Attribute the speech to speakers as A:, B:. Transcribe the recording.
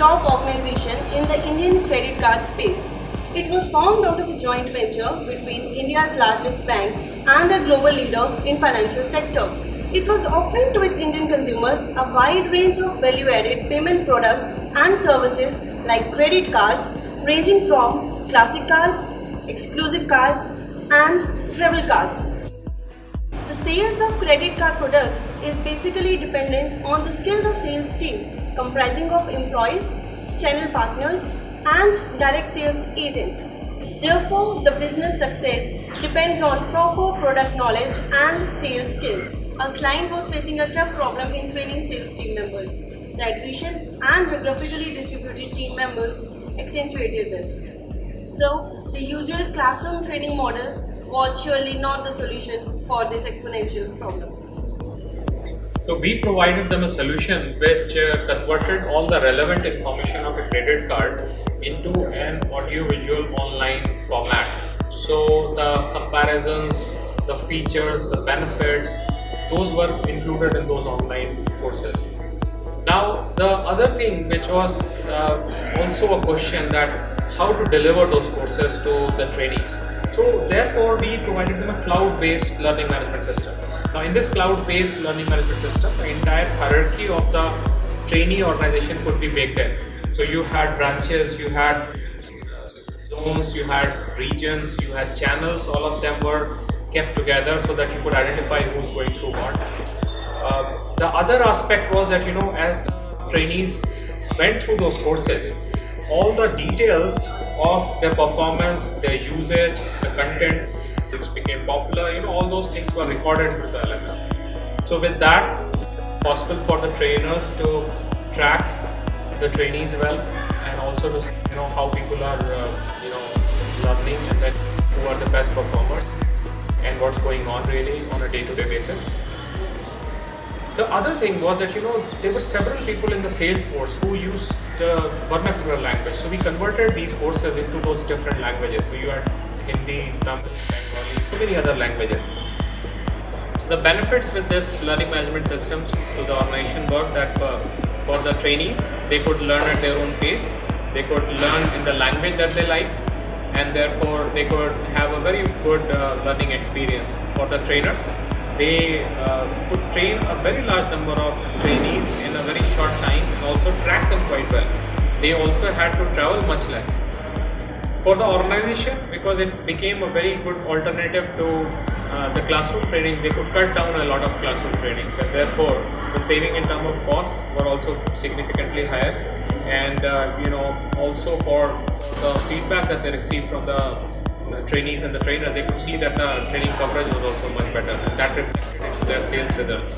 A: top organization in the Indian credit card space. It was formed out of a joint venture between India's largest bank and a global leader in financial sector. It was offering to its Indian consumers a wide range of value-added payment products and services like credit cards ranging from classic cards, exclusive cards and travel cards. The sales of credit card products is basically dependent on the skills of sales team comprising of employees, channel partners and direct sales agents. Therefore, the business success depends on proper product knowledge and sales skills. Our client was facing a tough problem in training sales team members. The attrition and geographically distributed team members accentuated this. So, the usual classroom training model was surely not the solution for this exponential problem.
B: So we provided them a solution which converted all the relevant information of a credit card into an audio-visual online format. So the comparisons, the features, the benefits, those were included in those online courses. Now the other thing which was also a question that how to deliver those courses to the trainees. So therefore we provided them a cloud-based learning management system. Now in this cloud-based learning management system, the entire hierarchy of the trainee organization could be baked in. So you had branches, you had zones, you had regions, you had channels, all of them were kept together so that you could identify who's going through what. The other aspect was that, as the trainees went through those courses, all the details of their performance, their usage, the content which became popular, all those things were recorded with the LMS. So with that, possible for the trainers to track the trainees well, and also to see, how people are, learning, and then who are the best performers and what's going on really on a day-to-day basis. The other thing was that, there were several people in the sales force who used the vernacular language. So we converted these courses into those different languages. So you had Hindi, Tamil, Bengali, so many other languages. So the benefits with this learning management systems to the organization were that for the trainees, they could learn at their own pace, they could learn in the language that they liked, and therefore they could have a very good learning experience. For the trainers, they could train a very large number of trainees in a very short time and also track them quite well. They also had to travel much less. For the organization, because it became a very good alternative to the classroom training, they could cut down a lot of classroom trainings, and therefore the saving in terms of costs were also significantly higher. And also for the feedback that they received from the trainees and the trainer, they could see that the training coverage was also much better, and that reflected in their sales results.